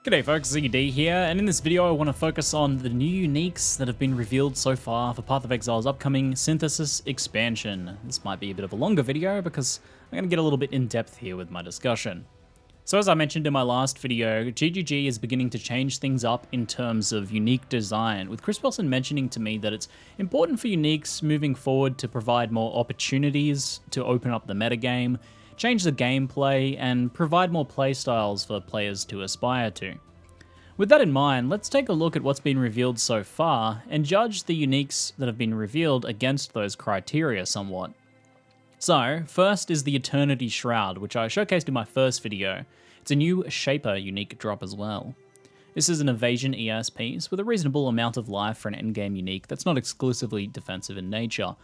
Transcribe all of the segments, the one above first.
G'day folks, ZiggyD here, and in this video I want to focus on the new uniques that have been revealed so far for Path of Exile's upcoming Synthesis expansion. This might be a bit of a longer video because I'm going to get a little bit in depth here with my discussion. So as I mentioned in my last video, GGG is beginning to change things up in terms of unique design, with Chris Wilson mentioning to me that it's important for uniques moving forward to provide more opportunities to open up the metagame, change the gameplay, and provide more playstyles for players to aspire to. With that in mind, let's take a look at what's been revealed so far and judge the uniques that have been revealed against those criteria somewhat. So, first is the Eternity Shroud, which I showcased in my first video. It's a new Shaper unique drop as well. This is an evasion ES piece with a reasonable amount of life for an endgame unique that's not exclusively defensive in nature.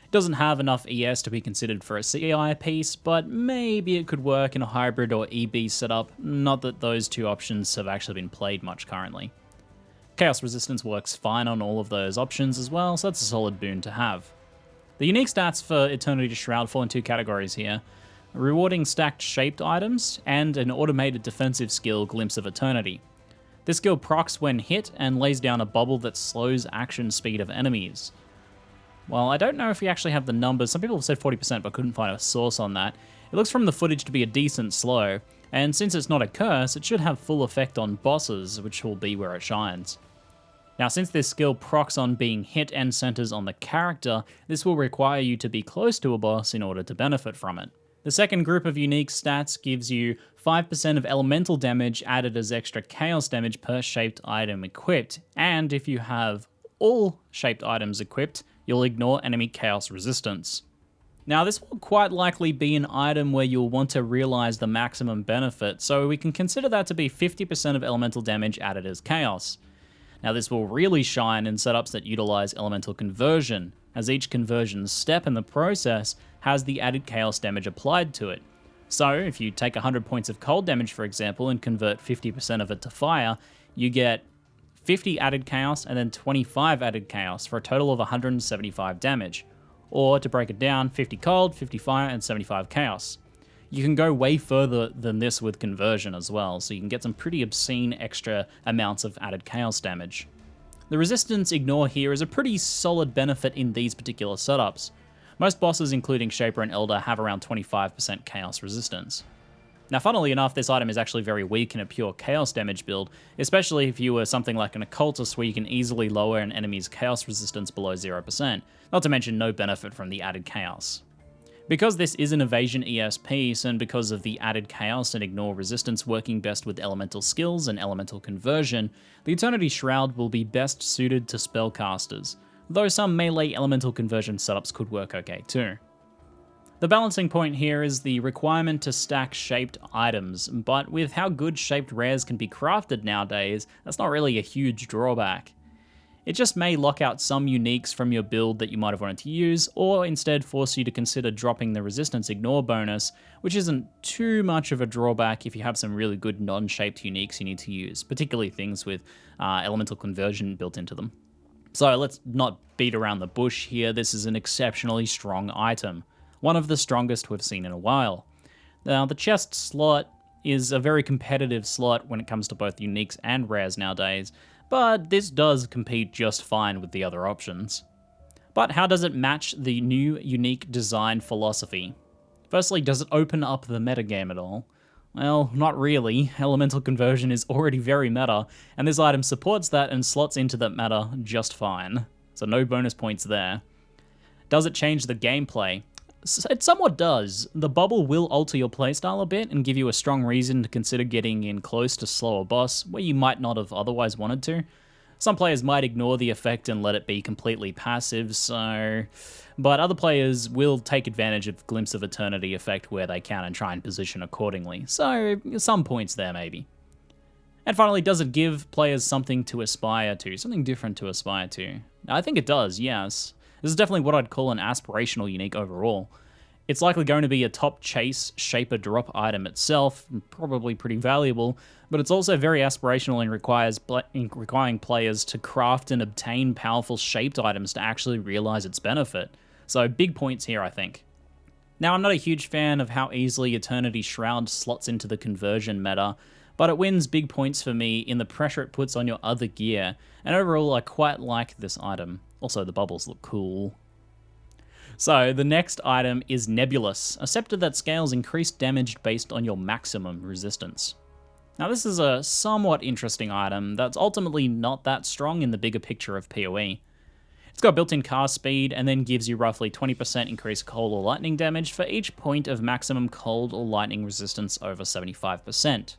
It doesn't have enough ES to be considered for a CI piece, but maybe it could work in a hybrid or EB setup, not that those two options have actually been played much currently. Chaos Resistance works fine on all of those options as well, so that's a solid boon to have. The unique stats for Eternity Shroud fall in two categories here: rewarding stacked shaped items and an automated defensive skill, Glimpse of Eternity. This skill procs when hit and lays down a bubble that slows action speed of enemies. Well, I don't know if we actually have the numbers. Some people have said 40%, but couldn't find a source on that. It looks from the footage to be a decent slow, and since it's not a curse, it should have full effect on bosses, which will be where it shines. Now, since this skill procs on being hit and centers on the character, this will require you to be close to a boss in order to benefit from it. The second group of unique stats gives you 5% of elemental damage added as extra chaos damage per shaped item equipped, and if you have all shaped items equipped, you'll ignore enemy chaos resistance. Now, this will quite likely be an item where you'll want to realize the maximum benefit, so we can consider that to be 50% of elemental damage added as chaos. Now, this will really shine in setups that utilize elemental conversion, as each conversion step in the process has the added chaos damage applied to it. So, if you take 100 points of cold damage, for example, and convert 50% of it to fire, you get 50 added chaos and then 25 added chaos for a total of 175 damage. Or, to break it down, 50 cold, 50 fire, and 75 chaos. You can go way further than this with conversion as well, so you can get some pretty obscene extra amounts of added chaos damage. The resistance ignore here is a pretty solid benefit in these particular setups. Most bosses, including Shaper and Elder, have around 25% chaos resistance. Now, funnily enough, this item is actually very weak in a pure chaos damage build, especially if you were something like an occultist where you can easily lower an enemy's chaos resistance below 0%, not to mention no benefit from the added chaos. Because this is an evasion ES piece, and because of the added chaos and ignore resistance working best with elemental skills and elemental conversion, the Eternity Shroud will be best suited to spellcasters, though some melee elemental conversion setups could work okay too. The balancing point here is the requirement to stack shaped items, but with how good shaped rares can be crafted nowadays, that's not really a huge drawback. It just may lock out some uniques from your build that you might have wanted to use, or instead force you to consider dropping the resistance ignore bonus, which isn't too much of a drawback if you have some really good non-shaped uniques you need to use, particularly things with elemental conversion built into them. So let's not beat around the bush here, this is an exceptionally strong item. One of the strongest we've seen in a while. Now, the chest slot is a very competitive slot when it comes to both uniques and rares nowadays, but this does compete just fine with the other options. But how does it match the new unique design philosophy? Firstly, does it open up the metagame at all? Well, not really. Elemental conversion is already very meta, and this item supports that and slots into that meta just fine. So no bonus points there. Does it change the gameplay? It somewhat does. The bubble will alter your playstyle a bit and give you a strong reason to consider getting in close to slower boss where you might not have otherwise wanted to. Some players might ignore the effect and let it be completely passive, but other players will take advantage of Glimpse of Eternity effect where they can and try and position accordingly. So some points there maybe. And finally, does it give players something to aspire to, something different to aspire to? I think it does, yes. This is definitely what I'd call an aspirational unique overall. It's likely going to be a top chase shaper drop item itself, probably pretty valuable, but it's also very aspirational and requiring players to craft and obtain powerful shaped items to actually realize its benefit. So big points here, I think. Now, I'm not a huge fan of how easily Eternity Shroud slots into the conversion meta, but it wins big points for me in the pressure it puts on your other gear, and overall I quite like this item. Also, the bubbles look cool. So, the next item is Nebulis, a scepter that scales increased damage based on your maximum resistance. Now, this is a somewhat interesting item that's ultimately not that strong in the bigger picture of PoE. It's got built-in cast speed and then gives you roughly 20% increased cold or lightning damage for each point of maximum cold or lightning resistance over 75%.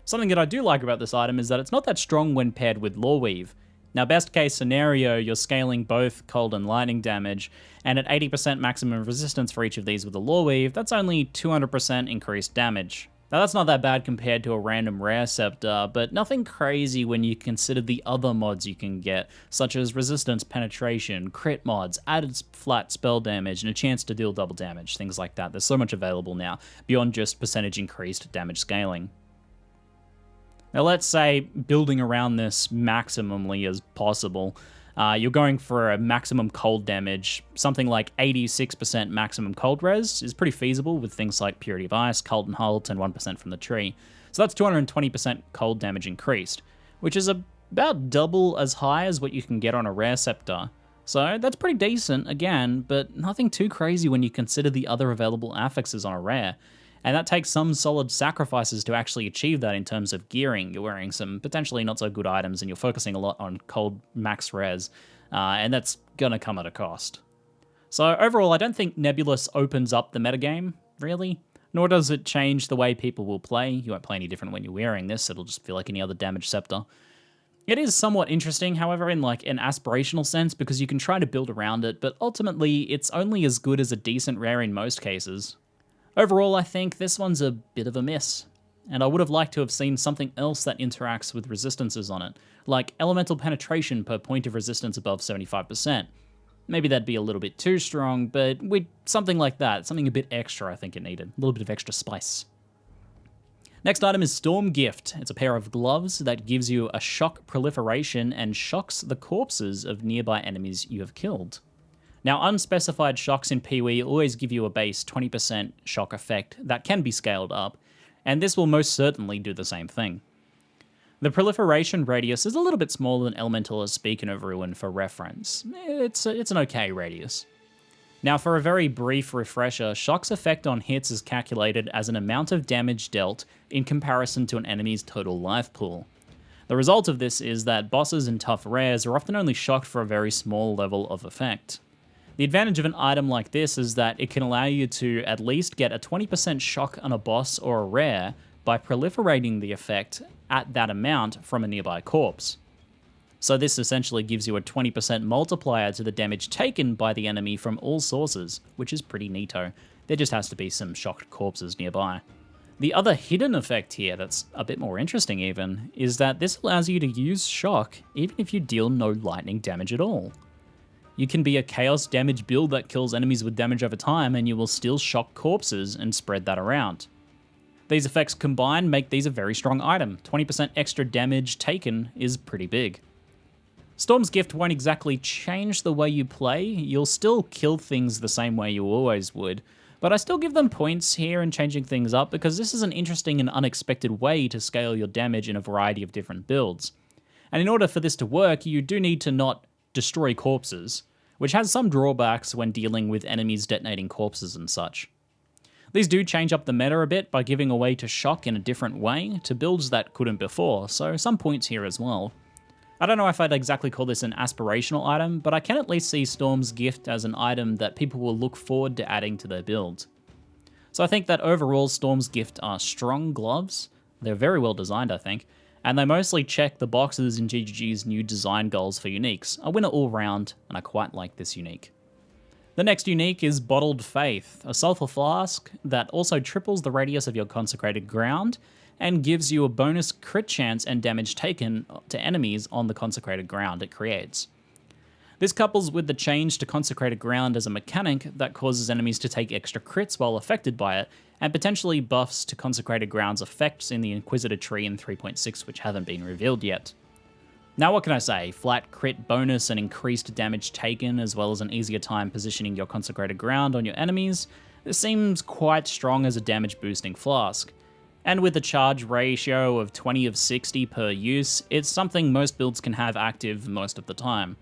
Something that I do like about this item is that it's not that strong when paired with Lawweave. Now, best case scenario, you're scaling both cold and lightning damage, and at 80% maximum resistance for each of these with a Lawweave, that's only 200% increased damage. Now, that's not that bad compared to a random rare scepter, but nothing crazy when you consider the other mods you can get, such as resistance, penetration, crit mods, added flat spell damage, and a chance to deal double damage, things like that. There's so much available now, beyond just percentage increased damage scaling. Now, let's say building around this maximally as possible. You're going for a maximum cold damage. Something like 86% maximum cold res is pretty feasible with things like Purity of Ice, Cold and Halt, and 1% from the tree. So that's 220% cold damage increased, which is about double as high as what you can get on a rare scepter. So that's pretty decent, again, but nothing too crazy when you consider the other available affixes on a rare. And that takes some solid sacrifices to actually achieve that in terms of gearing. You're wearing some potentially not so good items and you're focusing a lot on cold max res, and that's gonna come at a cost. So overall, I don't think Nebulis opens up the metagame, really, nor does it change the way people will play. You won't play any different when you're wearing this, it'll just feel like any other damage scepter. It is somewhat interesting, however, in like an aspirational sense, because you can try to build around it, but ultimately it's only as good as a decent rare in most cases. Overall, I think this one's a bit of a miss, and I would have liked to have seen something else that interacts with resistances on it, like elemental penetration per point of resistance above 75%. Maybe that'd be a little bit too strong, but with something like that, something a bit extra I think it needed, a little bit of extra spice. Next item is Storm Gift. It's a pair of gloves that gives you a shock proliferation and shocks the corpses of nearby enemies you have killed. Now, unspecified shocks in PoE always give you a base 20% shock effect that can be scaled up, and this will most certainly do the same thing. The proliferation radius is a little bit smaller than Elementalist Beacon of Ruin for reference. It's an okay radius. Now, for a very brief refresher, Shock's effect on hits is calculated as an amount of damage dealt in comparison to an enemy's total life pool. The result of this is that bosses and tough rares are often only shocked for a very small level of effect. The advantage of an item like this is that it can allow you to at least get a 20% shock on a boss or a rare by proliferating the effect at that amount from a nearby corpse. So this essentially gives you a 20% multiplier to the damage taken by the enemy from all sources, which is pretty neato. There just has to be some shocked corpses nearby. The other hidden effect here that's a bit more interesting even, is that this allows you to use shock even if you deal no lightning damage at all. You can be a chaos damage build that kills enemies with damage over time and you will still shock corpses and spread that around. These effects combined make these a very strong item. 20% extra damage taken is pretty big. Storm's Gift won't exactly change the way you play, you'll still kill things the same way you always would, but I still give them points here in changing things up because this is an interesting and unexpected way to scale your damage in a variety of different builds. And in order for this to work, you do need to not destroy corpses, which has some drawbacks when dealing with enemies detonating corpses and such. These do change up the meta a bit by giving a way to shock in a different way to builds that couldn't before, so some points here as well. I don't know if I'd exactly call this an aspirational item, but I can at least see Storm's Gift as an item that people will look forward to adding to their build. So I think that overall Storm's Gift are strong gloves, they're very well designed I think, and they mostly check the boxes in GGG's new design goals for uniques. A winner all round, and I quite like this unique. The next unique is Bottled Faith, a sulfur flask that also triples the radius of your consecrated ground and gives you a bonus crit chance and damage taken to enemies on the consecrated ground it creates. This couples with the change to consecrated ground as a mechanic that causes enemies to take extra crits while affected by it, and potentially buffs to consecrated ground's effects in the Inquisitor tree in 3.6 which haven't been revealed yet. Now what can I say, flat crit bonus and increased damage taken as well as an easier time positioning your consecrated ground on your enemies, this seems quite strong as a damage boosting flask. And with a charge ratio of 20 of 60 per use, it's something most builds can have active most of the time.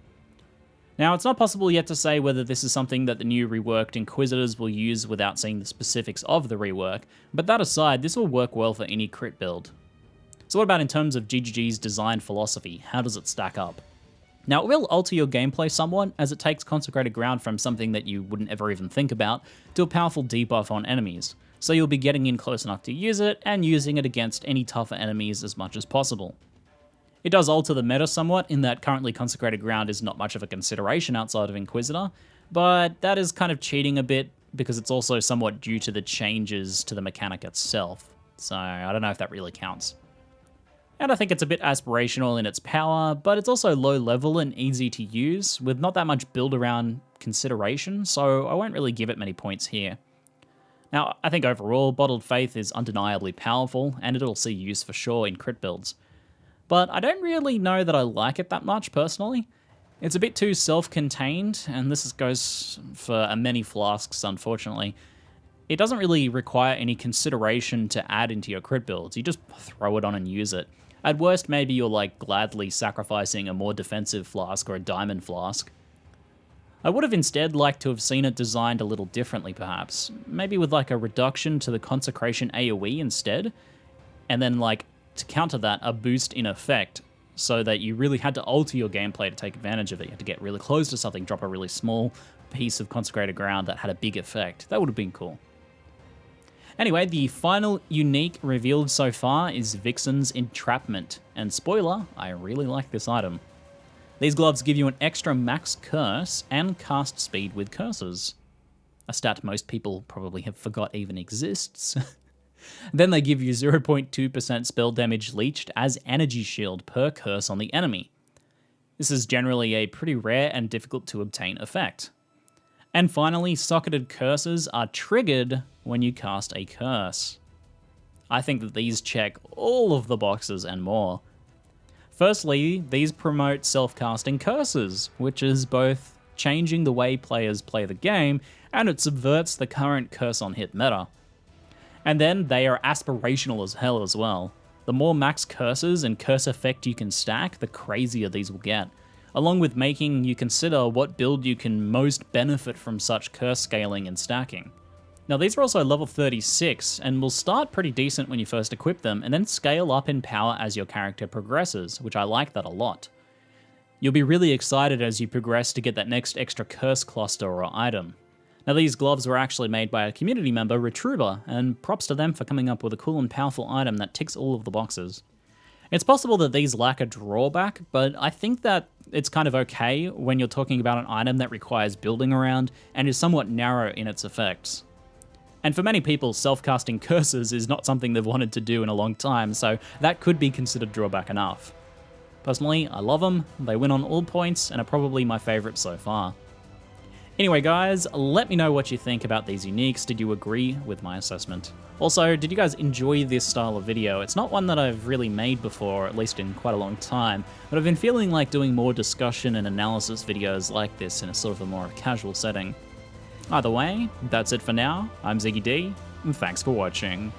Now, it's not possible yet to say whether this is something that the new reworked Inquisitors will use without seeing the specifics of the rework, but that aside, this will work well for any crit build. So what about in terms of GGG's design philosophy? How does it stack up? Now, it will alter your gameplay somewhat, as it takes Consecrated Ground from something that you wouldn't ever even think about, to a powerful debuff on enemies. So you'll be getting in close enough to use it, and using it against any tougher enemies as much as possible. It does alter the meta somewhat, in that currently Consecrated Ground is not much of a consideration outside of Inquisitor, but that is kind of cheating a bit, because it's also somewhat due to the changes to the mechanic itself. So I don't know if that really counts. And I think it's a bit aspirational in its power, but it's also low level and easy to use, with not that much build around consideration, so I won't really give it many points here. Now, I think overall, Bottled Faith is undeniably powerful, and it'll see use for sure in crit builds. But I don't really know that I like it that much, personally. It's a bit too self-contained, and this goes for many flasks, unfortunately. It doesn't really require any consideration to add into your crit builds, you just throw it on and use it. At worst, maybe you're like gladly sacrificing a more defensive flask or a diamond flask. I would have instead liked to have seen it designed a little differently, perhaps. Maybe with like a reduction to the Consecration AoE instead, and then like, to counter that, a boost in effect, so that you really had to alter your gameplay to take advantage of it. You had to get really close to something, drop a really small piece of Consecrated Ground that had a big effect. That would have been cool. Anyway, the final unique revealed so far is Vixen's Entrapment, and spoiler, I really like this item. These gloves give you an extra max curse and cast speed with curses. A stat most people probably have forgot even exists. Then they give you 0.2% spell damage leached as energy shield per curse on the enemy. This is generally a pretty rare and difficult to obtain effect. And finally, socketed curses are triggered when you cast a curse. I think that these check all of the boxes and more. Firstly, these promote self-casting curses, which is both changing the way players play the game, and it subverts the current curse on hit meta. And then they are aspirational as hell as well. The more max curses and curse effect you can stack, the crazier these will get, along with making you consider what build you can most benefit from such curse scaling and stacking. Now these are also level 36, and will start pretty decent when you first equip them, and then scale up in power as your character progresses, which I like that a lot. You'll be really excited as you progress to get that next extra curse cluster or item. Now these gloves were actually made by a community member, Retruber, and props to them for coming up with a cool and powerful item that ticks all of the boxes. It's possible that these lack a drawback, but I think that it's kind of okay when you're talking about an item that requires building around and is somewhat narrow in its effects. And for many people, self-casting curses is not something they've wanted to do in a long time, so that could be considered drawback enough. Personally, I love them, they win on all points, and are probably my favourite so far. Anyway guys, let me know what you think about these uniques. Did you agree with my assessment? Also, did you guys enjoy this style of video? It's not one that I've really made before, at least in quite a long time, but I've been feeling like doing more discussion and analysis videos like this in a sort of a more casual setting. Either way, that's it for now. I'm ZiggyD, and thanks for watching.